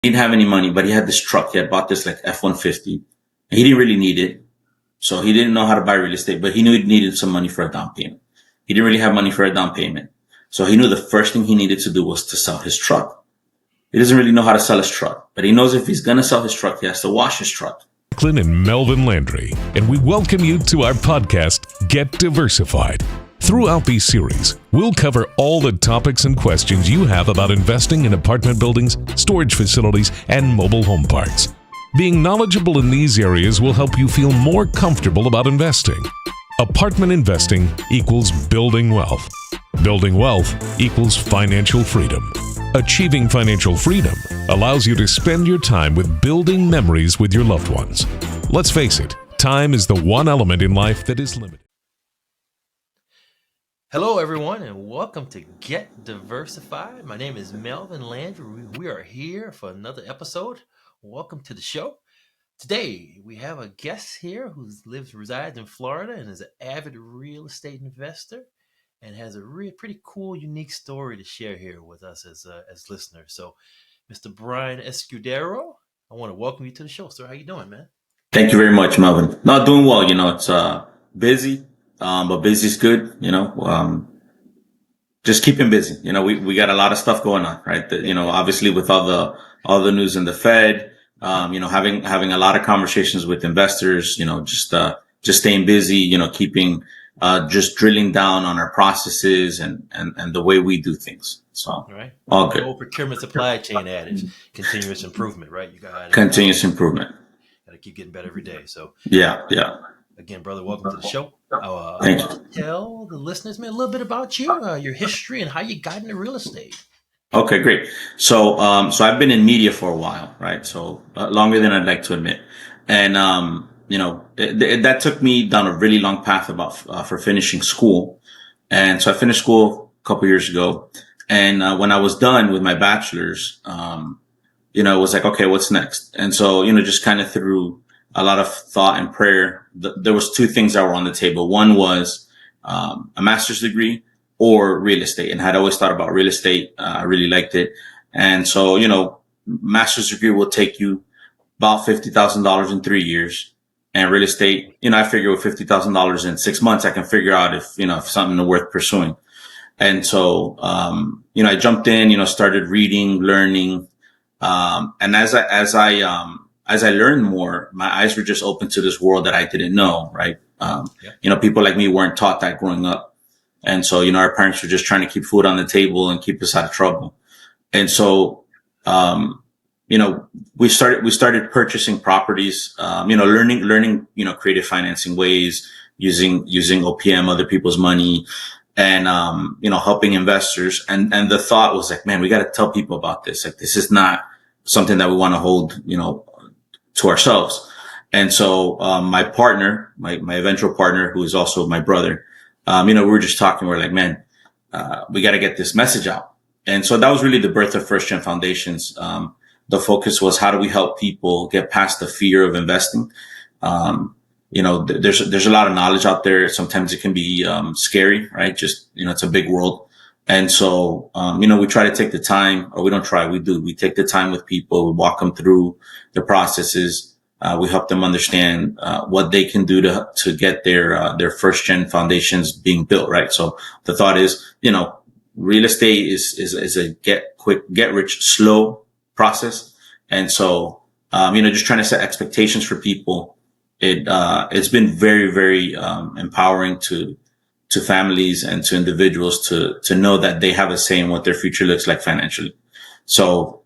He didn't have any money, but he had this truck. He had bought this like F-150. He didn't really need it. So he didn't know how to buy real estate, but he knew he needed some money for a down payment. He didn't really have money for a down payment. So he knew the first thing he needed to do was to sell his truck. He doesn't really know how to sell his truck, but he knows if he's going to sell his truck, he has to wash his truck. Clint and Melvin Landry, and we welcome you to our podcast, Get Diversified. Throughout these series, we'll cover all the topics and questions you have about investing in apartment buildings, storage facilities, and mobile home parks. Being knowledgeable in these areas will help you feel more comfortable about investing. Apartment investing equals building wealth. Building wealth equals financial freedom. Achieving financial freedom allows you to spend your time with building memories with your loved ones. Let's face it, time is the one element in life that is limited. Hello, everyone, and welcome to Get Diversified. My name is Melvin Landry. We are here for another episode. Welcome to the show. Today, we have a guest here who resides in Florida and is an avid real estate investor and has a pretty cool, unique story to share here with us as listeners. So, Mr. Bryan Escudero, I want to welcome you to the show, sir. How you doing, man? Thank you very much, Melvin. Not doing well. It's busy. But busy's good, just keeping busy. We got a lot of stuff going on, right? Obviously with all the news in the Fed, having a lot of conversations with investors, just staying busy, keeping, just drilling down on our processes and the way we do things. So, right. All good. The old procurement supply chain adage, continuous improvement, right? You got continuous improvement. Got to keep getting better every day. So, yeah. Again, brother, welcome to the show. Thank you. Tell the listeners, man, a little bit about you, your history, and how you got into real estate. Okay, great. So I've been in media for a while, right? So longer than I'd like to admit, and that took me down a really long path for finishing school, and so I finished school a couple years ago, and when I was done with my bachelor's, it was like, okay, what's next? And so just kind of through a lot of thought and prayer, there was two things that were on the table. One was a master's degree or real estate, and I'd always thought about real estate. I really liked it, and so master's degree will take you about $50,000 in 3 years, and real estate, I figure with $50,000 in 6 months, I can figure out if something worth pursuing. And so I jumped in, started reading, learning, and as I learned more, my eyes were just open to this world that I didn't know, right? People like me weren't taught that growing up. And so, our parents were just trying to keep food on the table and keep us out of trouble. And so, we started purchasing properties, learning, creative financing ways, using OPM, other people's money, and, helping investors. And the thought was like, man, we got to tell people about this. Like, this is not something that we want to hold, to ourselves. And so, my partner, my eventual partner, who is also my brother, we were just talking. We're like, man, we got to get this message out. And so that was really the birth of First Gen Foundations. The focus was, how do we help people get past the fear of investing? There's a lot of knowledge out there. Sometimes it can be, scary, right? Just, it's a big world. And so, we try to take the time, or we don't try, we do. We take the time with people. We walk them through the processes. We help them understand, what they can do to get their first gen foundations being built, right? So the thought is, real estate is a get rich slow process. And so, just trying to set expectations for people. It's been very, very, empowering to families and to individuals to know that they have a say in what their future looks like financially. So,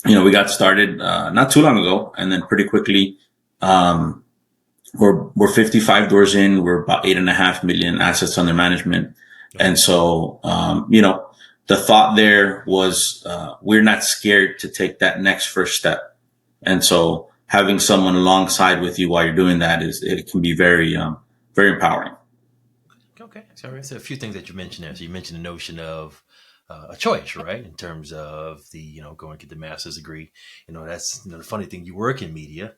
we got started, not too long ago, and then pretty quickly, we're 55 doors in, we're about 8.5 million assets under management. And so, the thought there was, we're not scared to take that next first step. And so having someone alongside with you while you're doing that it can be very, very empowering. Okay. So a few things that you mentioned there. So you mentioned the notion of a choice, right? In terms of the, going to get the master's degree, that's the funny thing. You work in media,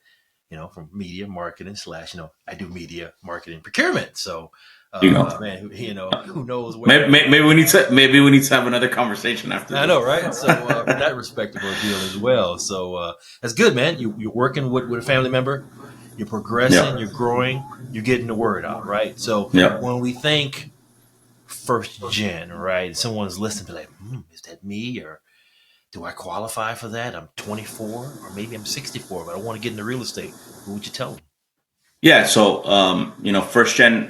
from media marketing slash, I do media marketing procurement. So, You know, man, who knows where, maybe we need to have another conversation after I this. know, right? So, from that respectable deal as well. So, that's good, man. You're working with a family member, you're progressing, Yeah, you're growing, you're getting the word out, right? So, yeah. when we think first gen, right? Someone's listening to like, is that me? Or do I qualify for that? I'm 24 or maybe I'm 64, but I want to get into real estate. What would you tell them? Yeah, so first gen.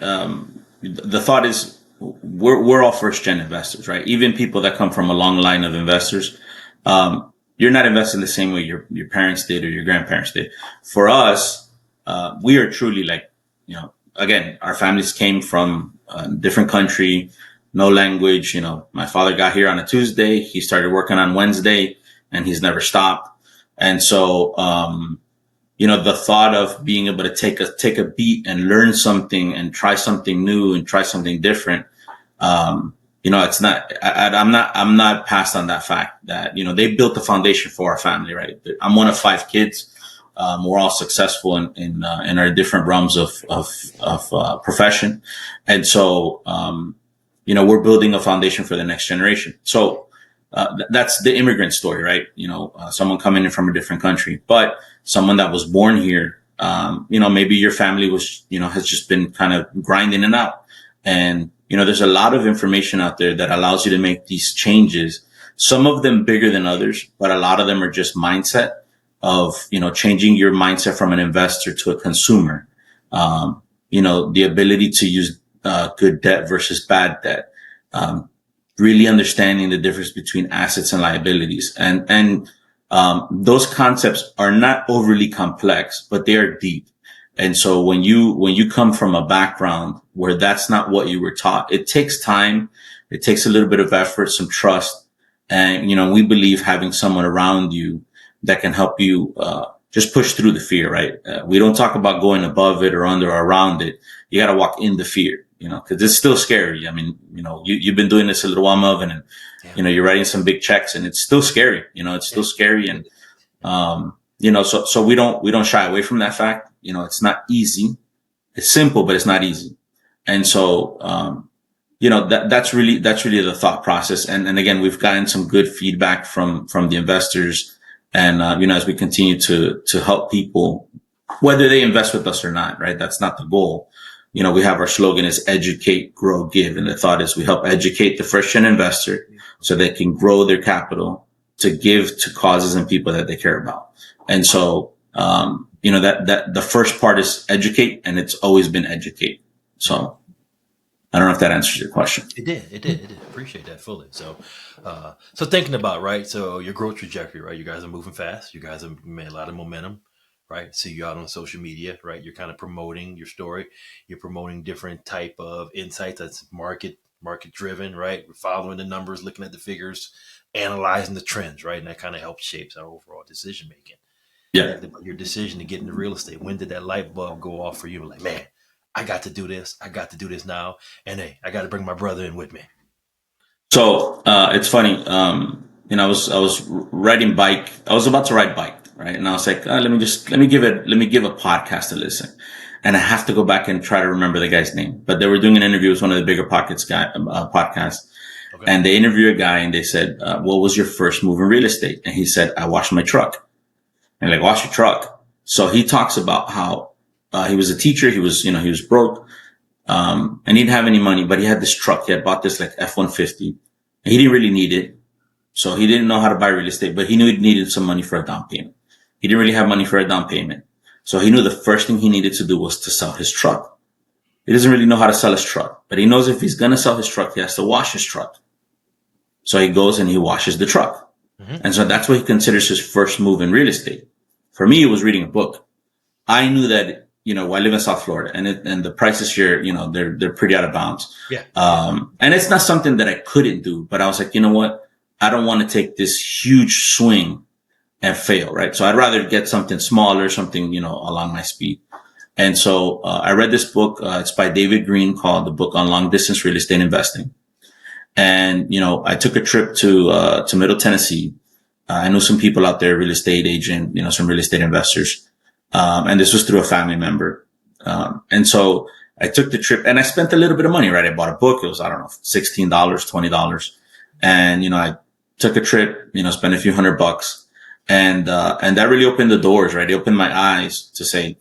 The thought is we're all first gen investors, right? Even people that come from a long line of investors, you're not investing the same way your parents did or your grandparents did. For us, we are truly like, again, our families came from a different country, no language. My father got here on a Tuesday. He started working on Wednesday, and he's never stopped. And so, the thought of being able to take a beat and learn something and try something new and try something different. It's not, I'm not passed on that fact that, they built the foundation for our family, right? I'm one of 5 kids. We're all successful in our different realms of profession. And so, we're building a foundation for the next generation. So, that's the immigrant story, right? Someone coming in from a different country, but someone that was born here, maybe your family has just been kind of grinding it out. And, there's a lot of information out there that allows you to make these changes. Some of them bigger than others, but a lot of them are just mindset of, changing your mindset from an investor to a consumer. The ability to use, good debt versus bad debt. Really understanding the difference between assets and liabilities. And those concepts are not overly complex, but they are deep. And so when you come from a background where that's not what you were taught, it takes time. It takes a little bit of effort, some trust. And, we believe having someone around you that can help you, just push through the fear, right? We don't talk about going above it or under or around it. You got to walk in the fear, cause it's still scary. I mean, you've been doing this a little while, Melvin, and, you're writing some big checks and it's still scary, it's still scary. And, so we don't shy away from that fact. It's not easy. It's simple, but it's not easy. And so, that's really the thought process. And again, we've gotten some good feedback from the investors. And, as we continue to help people, whether they invest with us or not, right? That's not the goal. We have our slogan is educate, grow, give. And the thought is we help educate the first gen investor so they can grow their capital to give to causes and people that they care about. And so, that the first part is educate, and it's always been educate. So I don't know if that answers your question. It did. Appreciate that fully. So, so thinking about, right. So your growth trajectory, right. You guys are moving fast. You guys have made a lot of momentum, right? See you out on social media, right? You're kind of promoting your story. You're promoting different type of insights that's market driven, right? We're following the numbers, looking at the figures, analyzing the trends, right? And that kind of helps shapes our overall decision making. Yeah. Your decision to get into real estate. When did that light bulb go off for you? Like, man, I got to do this. I got to do this now. And hey, I got to bring my brother in with me. So, it's funny. I was riding bike. I was about to ride bike, right? And I was like, let me give a podcast a listen. And I have to go back and try to remember the guy's name. But they were doing an interview with one of the bigger podcasts. Okay. And they interviewed a guy and they said, what was your first move in real estate? And he said, I washed my truck. And like, wash your truck. So he talks about how, he was a teacher. He was broke. And he didn't have any money, but he had this truck. He had bought this like F-150. He didn't really need it. So he didn't know how to buy real estate, but he knew he needed some money for a down payment. He didn't really have money for a down payment. So he knew the first thing he needed to do was to sell his truck. He doesn't really know how to sell his truck, but he knows if he's going to sell his truck, he has to wash his truck. So he goes and he washes the truck. Mm-hmm. And so that's what he considers his first move in real estate. For me, it was reading a book. I knew that, I live in South Florida and the prices here, they're pretty out of bounds. Yeah. And it's not something that I couldn't do, but I was like, you know what? I don't want to take this huge swing and fail, right? So I'd rather get something smaller, something, along my speed. And so, I read this book. It's by David Green called The Book on Long Distance Real Estate Investing. And, I took a trip to Middle Tennessee. I knew some people out there, real estate agent, some real estate investors. And this was through a family member. And so I took the trip and I spent a little bit of money, right? I bought a book. It was, I don't know, $16, $20. And, I took a trip, spent a few $100. And that really opened the doors, right? It opened my eyes to say,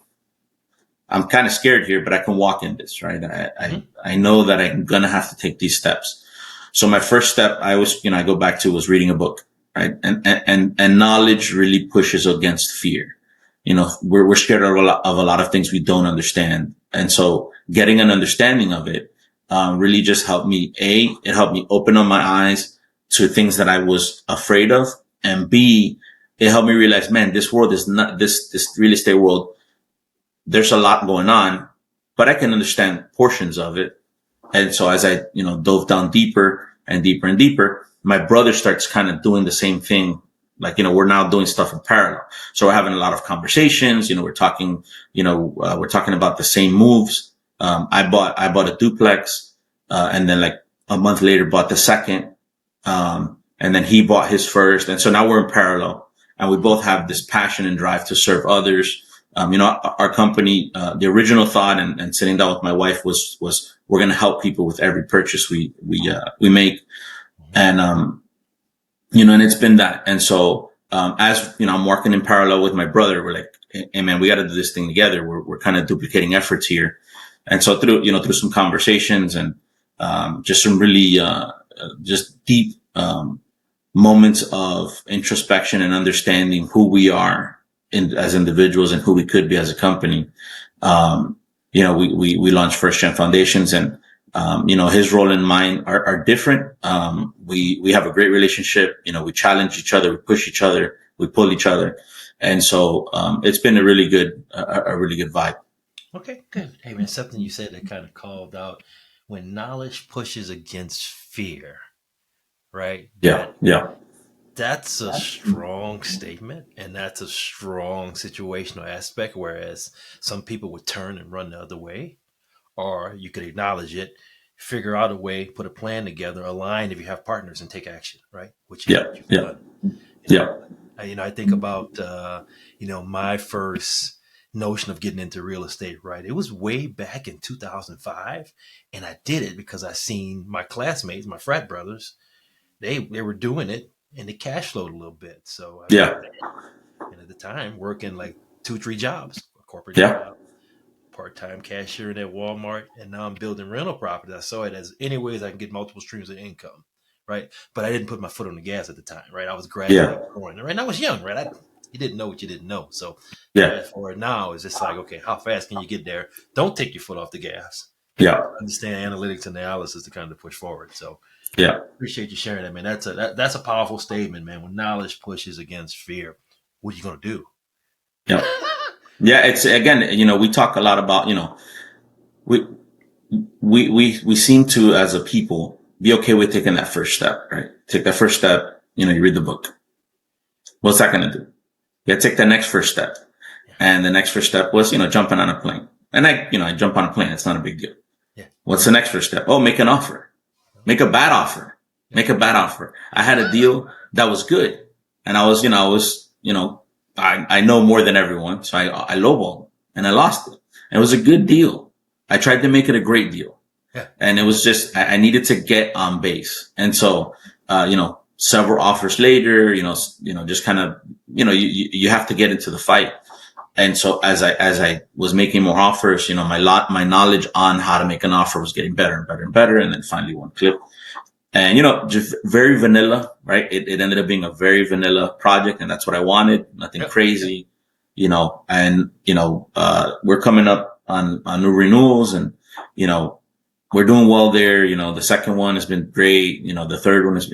I'm kind of scared here, but I can walk in this, right? I know that I'm going to have to take these steps. So my first step, I go back to was reading a book, right? And knowledge really pushes against fear. We're scared of a lot of things we don't understand. And so getting an understanding of it, really just helped me. It helped me open up my eyes to things that I was afraid of. And B, it helped me realize, man, this world is not this real estate world. There's a lot going on, but I can understand portions of it. And so as I, dove down deeper and deeper and deeper, my brother starts kind of doing the same thing. Like, we're now doing stuff in parallel. So we're having a lot of conversations, we're talking, we're talking about the same moves. I bought a duplex, and then like a month later bought the second. And then he bought his first. And so now we're in parallel and we both have this passion and drive to serve others. Our company, the original thought and sitting down with my wife was we're going to help people with every purchase we make. And, and it's been that. And so, as, I'm working in parallel with my brother, we're like, hey man, we got to do this thing together. We're kind of duplicating efforts here. And so through some conversations and, just some really, just deep, moments of introspection and understanding who we are as individuals and who we could be as a company. We launched First Gen Foundations and, his role and mine are different. We have a great relationship. We challenge each other, we push each other, we pull each other. And so, it's been a really good vibe. Okay, good. Hey man, something you said that kind of called out when knowledge pushes against fear, right? Yeah. That's a strong statement, and that's a strong situational aspect, whereas some people would turn and run the other way, or you could acknowledge it, figure out a way, put a plan together, align if you have partners, and take action, right? Which is what you've done. I think about, my first notion of getting into real estate, right? It was way back in 2005, and I did it because I seen my classmates, my frat brothers, they were doing it, and it cash flowed a little bit. So and at the time, working like 2-3 jobs, a corporate job, part-time cashier at Walmart, and now I'm building rental properties. I saw it as any ways I can get multiple streams of income, right? But I didn't put my foot on the gas at the time, right? I was gradually growing, right? And I was young, right? You didn't know what you didn't know. So for now, it's just like, okay, how fast can you get there? Don't take your foot off the gas. Understand analytics and analysis to kind of push forward. So appreciate you sharing that, man. That's a powerful statement, man. When knowledge pushes against fear, what are you going to do? It's again, we talk a lot about, we seem to, as a people, be okay with taking that first step, right? Take that first step, you read the book. What's that going to do? You take the next first step. And the next first step was, jumping on a plane. And I jump on a plane. It's not a big deal. What's the next first step? Oh, make an offer. Make a bad offer. Make a bad offer. I had a deal that was good. And I know more than everyone. So I lowballed and I lost it. And it was a good deal. I tried to make it a great deal. And it was just, I needed to get on base. And so, several offers later, just kind of, you have to get into the fight. And so as I was making more offers, my knowledge on how to make an offer was getting better and better and better. And then finally one clip. And, just very vanilla, right? It ended up being a very vanilla project, and that's what I wanted. Nothing crazy, and, we're coming up on new renewals and, we're doing well there. The second one has been great. The third one is,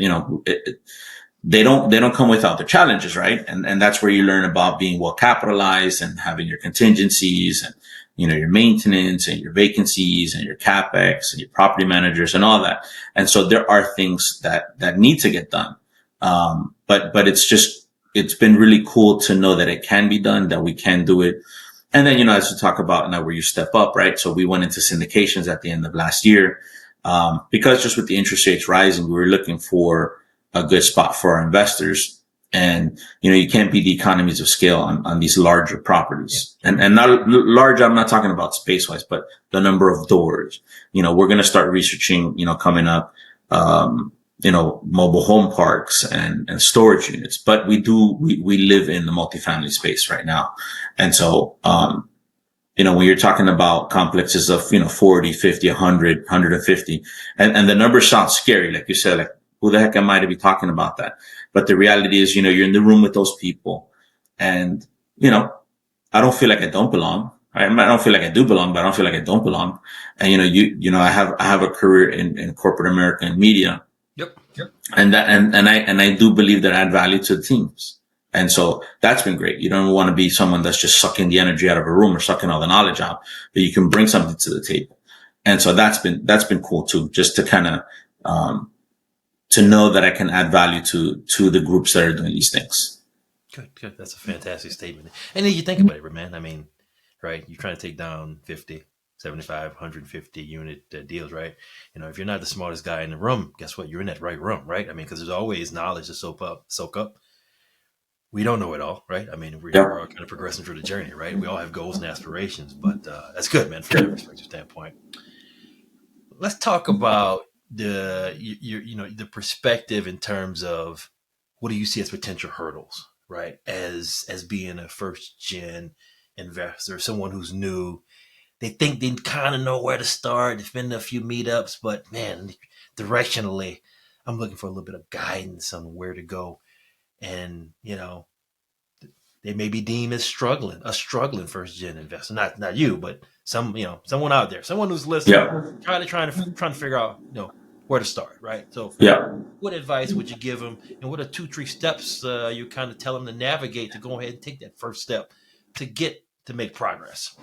they don't come without the challenges, right? And that's where you learn about being well capitalized and having your contingencies and, your maintenance and your vacancies and your CapEx and your property managers and all that. And so there are things that need to get done. But it's been really cool to know that it can be done, that we can do it. And then, as we talk about now where you step up, right? So we went into syndications at the end of last year, because just with the interest rates rising, we were looking for a good spot for our investors. And, you can't beat the economies of scale on these larger properties. And not large, I'm not talking about space wise, but the number of doors. We're going to start researching, coming up, mobile home parks and storage units. But we live in the multifamily space right now. And so, when you're talking about complexes of, 40, 50, 100, 150, and the numbers sound scary. Like you said, like, who the heck am I to be talking about that? But the reality is, you're in the room with those people, and, I don't feel like I don't belong. I don't feel like I do belong, but I don't feel like I don't belong. And, I have a career in corporate America and media. Yep. And I do believe that I add value to the teams. And so that's been great. You don't want to be someone that's just sucking the energy out of a room or sucking all the knowledge out, but you can bring something to the table. And so that's been cool too, just to kind of, to know that I can add value to the groups that are doing these things. Good. That's a fantastic statement. And then you think about it, man. I mean, right? You're trying to take down 50, 75, 150 unit deals, right? If you're not the smartest guy in the room, guess what? You're in that right room, right? I mean, because there's always knowledge to soak up. We don't know it all, right? I mean, we're all kind of progressing through the journey, right? We all have goals and aspirations, but that's good, man, from that perspective standpoint. Let's talk about the perspective in terms of what do you see as potential hurdles, right? As being a first gen investor, someone who's new, they think they kind of know where to start. They've been to a few meetups, but man, directionally, I'm looking for a little bit of guidance on where to go. And, they may be deemed as a struggling first gen investor. Not you, but someone out there, someone who's listening, trying to figure out, where to start, right? So what advice would you give them, and what are 2-3 steps you kind of tell them to navigate to go ahead and take that first step to make progress?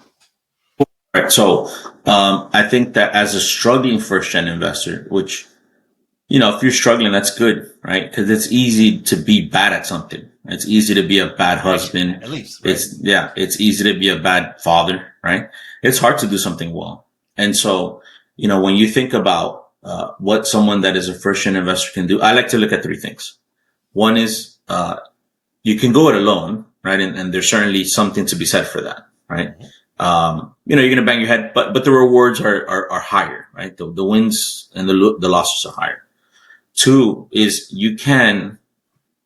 Right. So, I think that as a struggling first gen investor, which, if you're struggling, that's good, right? Because it's easy to be bad at something. It's easy to be a bad husband. At least, right? It's easy to be a bad father, right? It's hard to do something well. And so, when you think about, what someone that is a first gen investor can do, I like to look at 3 things. One is, you can go it alone, right? And there's certainly something to be said for that, right? Mm-hmm. You're going to bang your head, but the rewards are higher, right? The wins and the losses are higher. 2 is you can,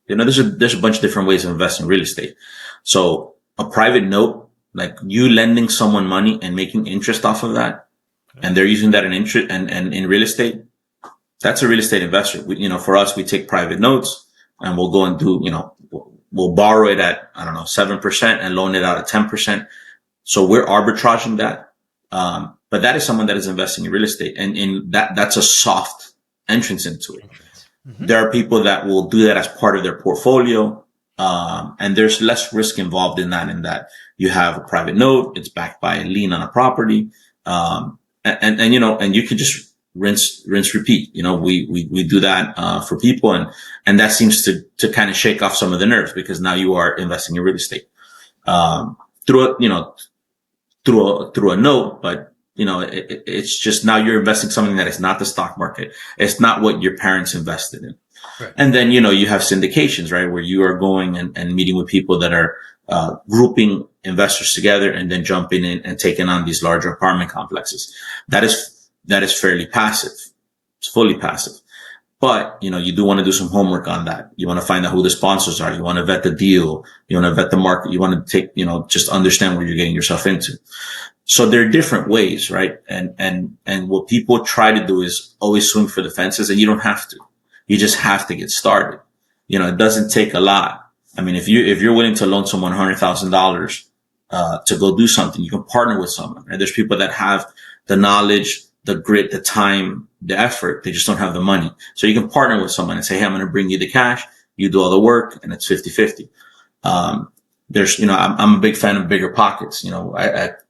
there's a bunch of different ways of investing in real estate. So a private note, like you lending someone money and making interest off of that, and they're using that in interest and in real estate, that's a real estate investor. For us, we take private notes and we'll go and do, we'll borrow it at, 7% and loan it out at 10%. So we're arbitraging that. But that is someone that is investing in real estate, and that's a soft entrance into it. Mm-hmm. There are people that will do that as part of their portfolio. And there's less risk involved in that you have a private note, it's backed by a lien on a property. And you can just rinse, repeat. We do that, for people, and that seems to kind of shake off some of the nerves, because now you are investing in real estate, through a note, but it's just now you're investing something that is not the stock market. It's not what your parents invested in. Right. And then, you have syndications, right? Where you are going and meeting with people that are, grouping investors together and then jumping in and taking on these larger apartment complexes. That is fairly passive. It's fully passive. But, you do want to do some homework on that. You want to find out who the sponsors are. You want to vet the deal. You want to vet the market. You want to take, just understand what you're getting yourself into. So there are different ways, right? And what people try to do is always swing for the fences, and you don't have to. You just have to get started. It doesn't take a lot. I mean, if you're willing to loan someone $100,000, to go do something, you can partner with someone, right? There's people that have the knowledge, the grit, the time, the effort. They just don't have the money. So you can partner with someone and say, hey, I'm going to bring you the cash. You do all the work, and it's 50-50. I'm a big fan of bigger pockets.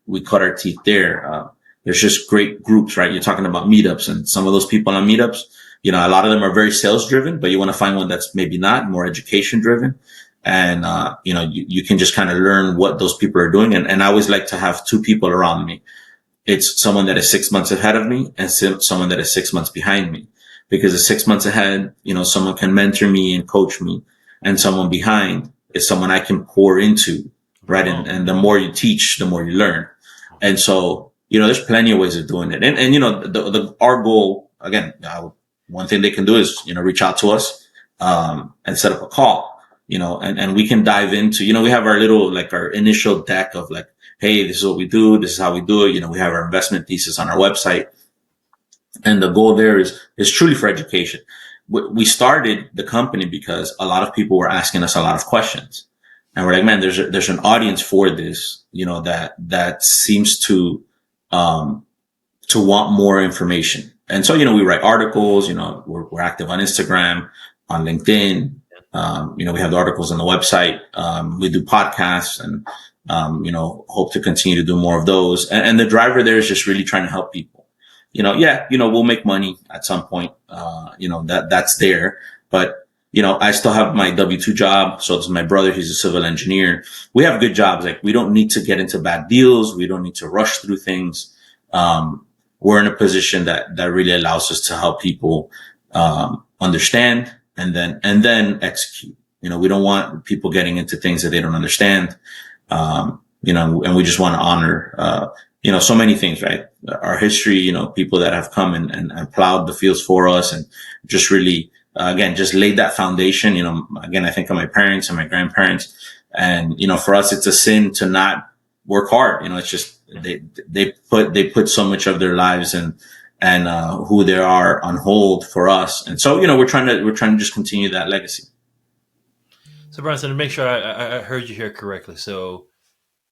We cut our teeth there. There's just great groups, right? You're talking about meetups, and some of those people on meetups, a lot of them are very sales driven, but you want to find one that's maybe not, more education driven. And, you can just kind of learn what those people are doing. And I always like to have 2 people around me. It's someone that is 6 months ahead of me and someone that is 6 months behind me, because at 6 months ahead, someone can mentor me and coach me. and someone behind is someone I can pour into, right? And the more you teach, the more you learn. And so, there's plenty of ways of doing it. And our goal, again, one thing they can do is, reach out to us, and set up a call, and we can dive into, we have our little, like our initial deck of like, hey, this is what we do. This is how we do it. We have our investment thesis on our website. And the goal there is truly for education. We started the company because a lot of people were asking us a lot of questions. And we're like, man, there's an audience for this, that seems to want more information. And so, we write articles, we're active on Instagram, on LinkedIn. We have the articles on the website. We do podcasts and, hope to continue to do more of those. And the driver there is just really trying to help people. We'll make money at some point. That's there, but I still have my W-2 job. So does my brother. He's a civil engineer. We have good jobs. Like, we don't need to get into bad deals. We don't need to rush through things. We're in a position that really allows us to help people, understand and then execute. We don't want people getting into things that they don't understand. And we just want to honor, so many things, right? Our history, people that have come and plowed the fields for us and just really, again, just laid that foundation. Again, I think of my parents and my grandparents, and, for us, it's a sin to not work hard. It's just, they put so much of their lives and who they are on hold for us. And so, we're trying to just continue that legacy. So, Bryan, to make sure I heard you here correctly. So,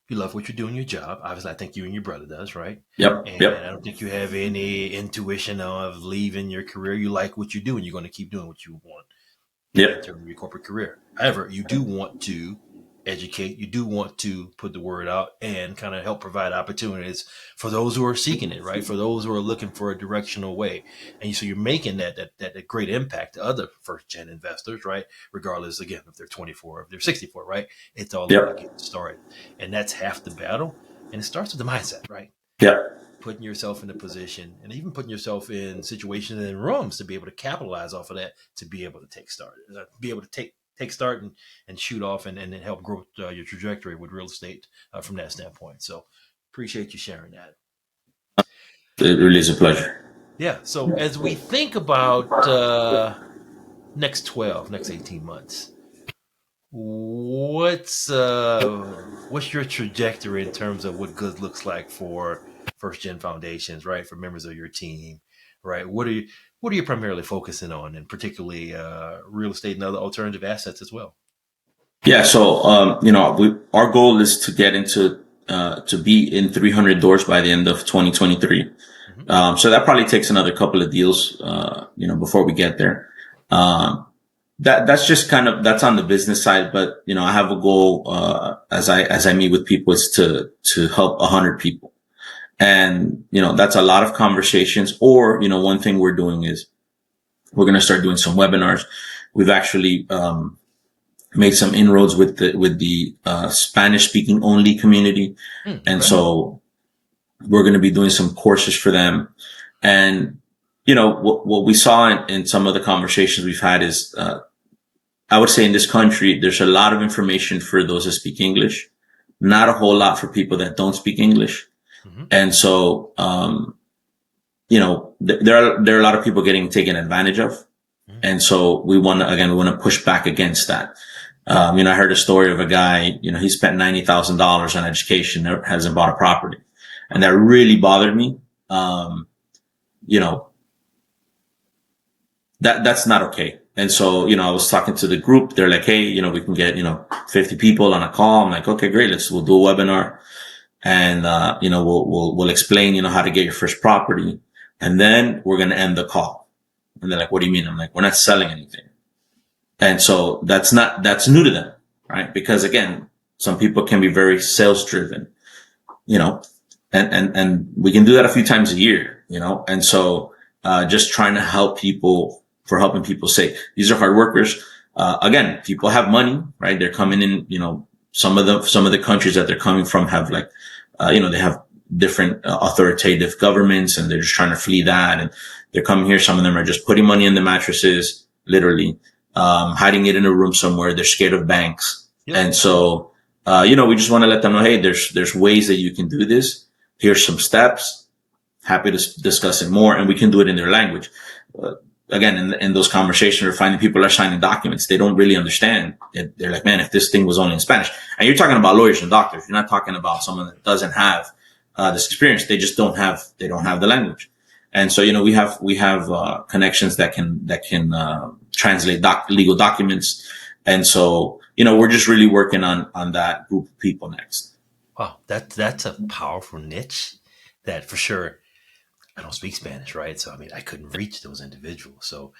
you love what you do in your job. Obviously, I think you and your brother does, right? Yep. And I don't think you have any intuition of leaving your career. You like what you do, and you're going to keep doing what you want. Yep. In terms of your corporate career. However, you do want to educate. You do want to put the word out and kind of help provide opportunities for those who are seeking it, right? For those who are looking for a directional way. And so you're making that great impact to other first-gen investors, right? Regardless, again, if they're 24, if they're 64, right? It's all about getting started. And that's half the battle. And it starts with the mindset, right? Yeah. Putting yourself in a position and even putting yourself in situations and rooms to be able to capitalize off of that, to be able to take start and shoot off and help grow your trajectory with real estate from that standpoint. So appreciate you sharing that. It really is a pleasure. Yeah. So as we think about next 18 months, what's your trajectory in terms of what good looks like for first gen foundations, right? For members of your team, right? What are you primarily focusing on, and particularly real estate and other alternative assets as well? Yeah. So, our goal is to get into, to be in 300 doors by the end of 2023. Mm-hmm. So that probably takes another couple of deals, before we get there. That's just that's on the business side, but, I have a goal, as I meet with people, is to help 100 people. And, that's a lot of conversations. Or, one thing we're doing is we're going to start doing some webinars. We've actually, made some inroads with the Spanish speaking only community. And so we're going to be doing some courses for them. And, what we saw in some of the conversations we've had is, I would say in this country, there's a lot of information for those that speak English, not a whole lot for people that don't speak English. Mm-hmm. And so, there are a lot of people getting taken advantage of. Mm-hmm. And so we want to push back against that. I heard a story of a guy, he spent $90,000 on education, hasn't bought a property. And that really bothered me. That's not okay. And so, I was talking to the group. They're like, hey, we can get, 50 people on a call. I'm like, okay, great. We'll do a webinar and, we'll explain, how to get your first property. And then we're going to end the call. And they're like, what do you mean? I'm like, we're not selling anything. And so that's new to them, right? Because again, some people can be very sales driven, and we can do that a few times a year, and so, just trying to helping people say these are hard workers. Again, people have money, right? They're coming in, some of the countries that they're coming from have they have different authoritative governments, and they're just trying to flee that. And they're coming here. Some of them are just putting money in the mattresses, literally. hiding it in a room somewhere. They're scared of banks. Yep. And so, we just want to let them know, hey, there's ways that you can do this. Here's some steps. Happy to discuss it more, and we can do it in their language. Again, in those conversations, we're finding people are signing documents. They don't really understand. They're like, man, if this thing was only in Spanish, and you're talking about lawyers and doctors, you're not talking about someone that doesn't have this experience. They just don't have the language. And so, we have connections that can translate legal documents. And so, we're just really working on that group of people next. Wow, that's a powerful niche that for sure. I don't speak Spanish, right? So, I mean, I couldn't reach those individuals. So,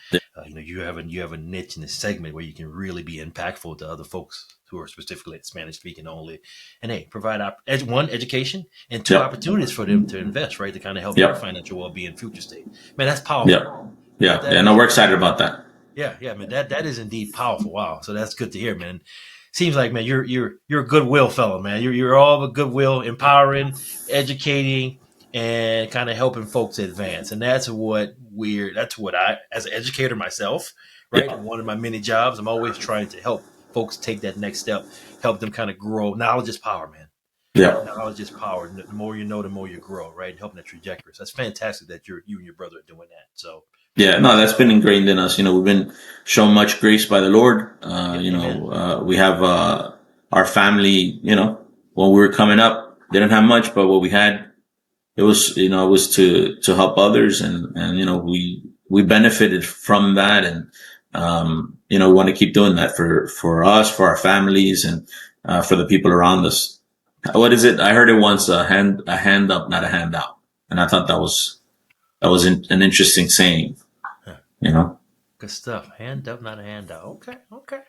you have a niche in this segment where you can really be impactful to other folks who are specifically Spanish speaking only, and hey, provide one, education, and two, opportunities for them to invest, right? To kind of help their financial well-being, future state. Man, that's powerful. Yeah. No, we're excited about that. Yeah, man, that is indeed powerful. Wow. So that's good to hear, man. Seems like, man, you're a goodwill fellow, man. You're all of a goodwill, empowering, educating, and kind of helping folks advance. And that's what I, as an educator myself, right? Yeah. One of my many jobs, I'm always trying to help folks take that next step, help them kind of grow. Knowledge is power, man. Yeah. Knowledge is power. The more you know, the more you grow, right? Helping that trajectory. So that's fantastic that you and your brother are doing that. So yeah, no, that's been ingrained in us. We've been shown much grace by the Lord. We have our family, when we were coming up, didn't have much, but what we had, it was to help others, and we benefited from that, and we want to keep doing that for us, for our families, and for the people around us. What is it? I heard it once: a hand up, not a handout, and I thought that was an interesting saying. Good stuff. Hand up, not a handout. Okay.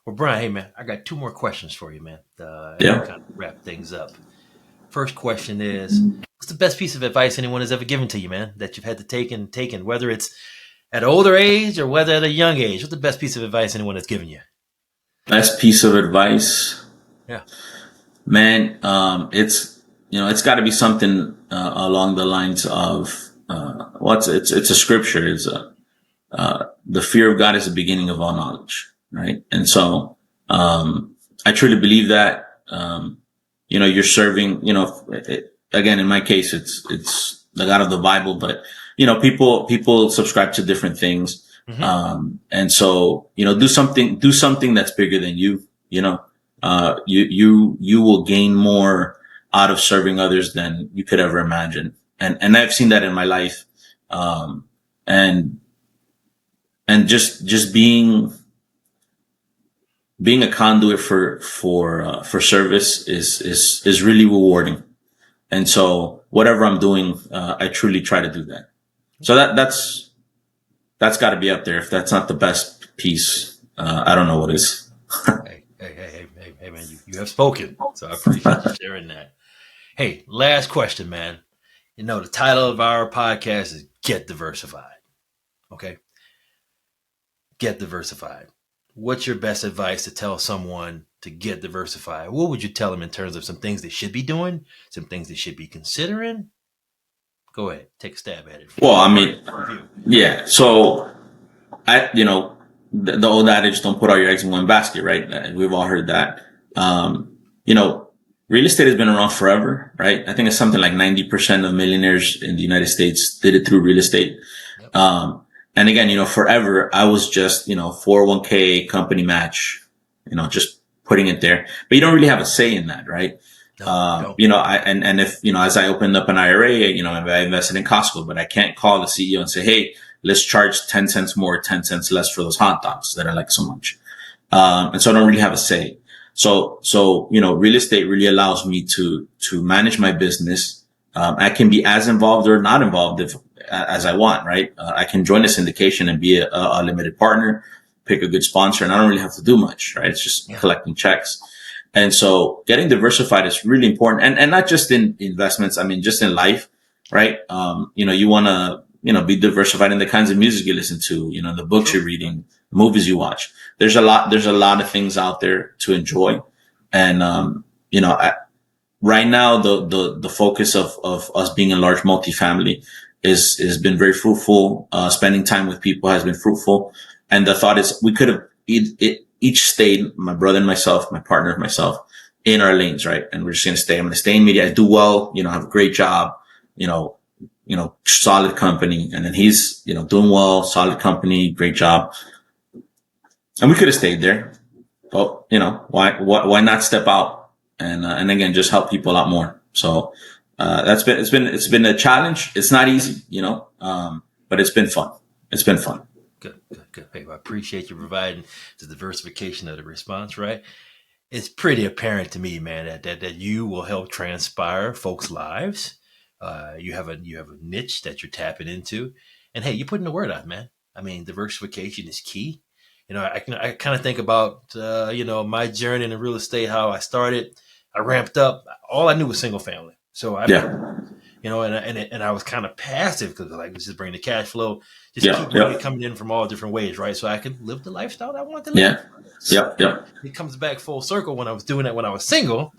Well, Bryan, hey man, I got two more questions for you, man. Kind of wrap things up. First question is, what's the best piece of advice anyone has ever given to you, man, that you've had to taken, whether it's at an older age or whether at a young age? What's the best piece of advice anyone has given you? Best piece of advice? Yeah. Man, it's got to be something along the lines of it's a scripture. It's the fear of God is the beginning of all knowledge, right? And so I truly believe that. You're serving, again, in my case, it's the God of the Bible, but, people subscribe to different things. Mm-hmm. And so, do something that's bigger than you, you will gain more out of serving others than you could ever imagine. And I've seen that in my life. And just being a conduit for service is really rewarding. And so whatever I'm doing, I truly try to do that. So that's got to be up there. If that's not the best piece, I don't know what is. Hey, man, you have spoken. So I appreciate you sharing that. Hey, last question, man. The title of our podcast is Get Diversified. Okay. Get diversified. What's your best advice to tell someone to get diversified? What would you tell them in terms of some things they should be doing, some things they should be considering? Go ahead, take a stab at it. Well, I mean, yeah. So, the old adage, don't put all your eggs in one basket, right? We've all heard that. Real estate has been around forever, right? I think it's something like 90% of millionaires in the United States did it through real estate. Yep. And again, forever, I was just, 401k company match, just putting it there, but you don't really have a say in that, right? No. If, as I opened up an IRA, I invested in Costco, but I can't call the CEO and say, hey, let's charge 10 cents more, 10 cents less for those hot dogs that I like so much. And so I don't really have a say. So, real estate really allows me to manage my business. I can be as involved or not involved as I want, right? I can join a syndication and be a limited partner, pick a good sponsor, and I don't really have to do much, right? It's just collecting checks. And so getting diversified is really important. And not just in investments. I mean, just in life, right? You want to, be diversified in the kinds of music you listen to, the books you're reading, movies you watch. There's a lot of things out there to enjoy. And, right now, the focus of us being a large multifamily has been very fruitful. Spending time with people has been fruitful. And the thought is we could have each stayed, my brother and myself, my partner and myself, in our lanes, right? And we're just going to stay. I'm going to stay in media. I do well, have a great job, you know, solid company. And then he's, doing well, solid company, great job. And we could have stayed there. But, why not step out and again, just help people out more. So, it's been a challenge. It's not easy, but it's been fun. It's been fun. Good. Hey, I appreciate you providing the diversification of the response, right? It's pretty apparent to me, man, that you will help transpire folks' lives. You have a niche that you're tapping into, and hey, you're putting the word out, man. I mean, diversification is key. I kind of think about my journey in real estate, how I started. I ramped up. All I knew was single family, so I and I was kind of passive because let's just bring the cash flow, just keep money coming in from all different ways, right? So I could live the lifestyle that I want to live. It comes back full circle when I was doing that when I was single.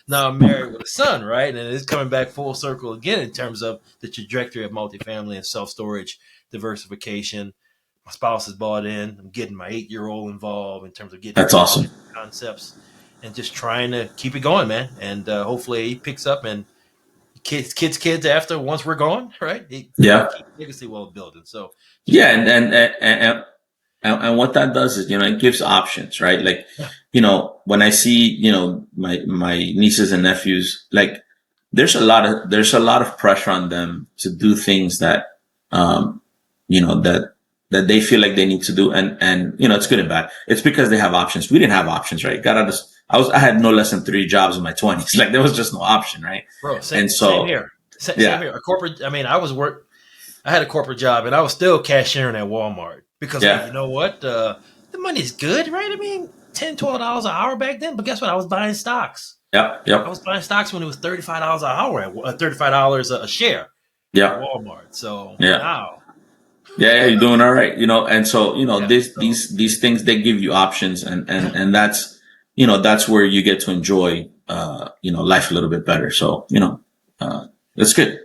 Now I'm married with a son, right? And it's coming back full circle again in terms of the trajectory of multifamily and self-storage diversification. My spouse is bought in. I'm getting my 8-year-old involved in terms of getting that's awesome concepts and just trying to keep it going, man. And hopefully he picks up and kids after once we're gone, right? Keep legacy well building. So and what that does is, it gives options, right? Like, when I see, my nieces and nephews, like there's a lot of pressure on them to do things that, that they feel like they need to do. And, it's good and bad. It's because they have options. We didn't have options, right? I had no less than 3 jobs in my 20s. Like there was just no option, right? Bro, same here. Same here. A corporate, I had a corporate job and I was still cashiering at Walmart because you know what? The money's good, right? I mean, $10, $12 an hour back then, but guess what? I was buying stocks. Yep. I was buying stocks when it was $35 an hour, $35 a share at Walmart. So wow. Yeah, you're doing all right, and so, these things, they give you options and that's, that's where you get to enjoy, life a little bit better. So, it's good.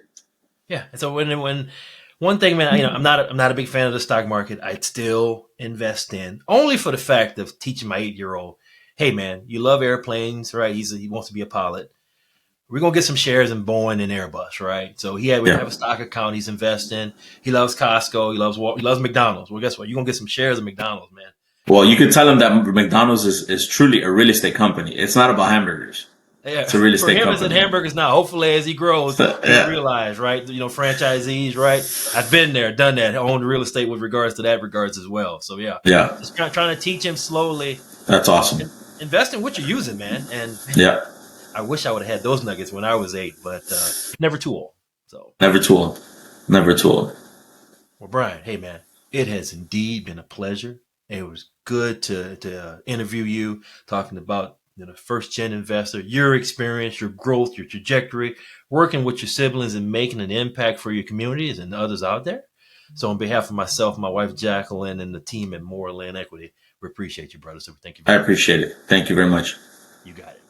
Yeah. And so when one thing, man, I'm not a big fan of the stock market. I'd still invest in only for the fact of teaching my 8-year-old, hey man, you love airplanes, right? He wants to be a pilot. We're going to get some shares in Boeing and Airbus, right? So we have a stock account he's investing. He loves Costco. He loves McDonald's. Well, guess what? You're going to get some shares of McDonald's, man. Well, you could tell him that McDonald's is truly a real estate company. It's not about hamburgers. Yeah. It's a real estate company. For him, it's in hamburgers now. Hopefully, as he grows, he'll realize, right? Franchisees, right? I've been there, done that, owned real estate with regards to that regards as well. So, just trying to teach him slowly. That's awesome. Invest in what you're using, man. And I wish I would have had those nuggets when I was 8, but never too old. So never too old. Well, Bryan, hey man, it has indeed been a pleasure. It was good to interview you, talking about first gen investor, your experience, your growth, your trajectory, working with your siblings and making an impact for your communities and others out there. So on behalf of myself, my wife Jacqueline, and the team at Moore Land Equity, we appreciate you, brother. So thank you. I appreciate it. Thank you very much. You got it.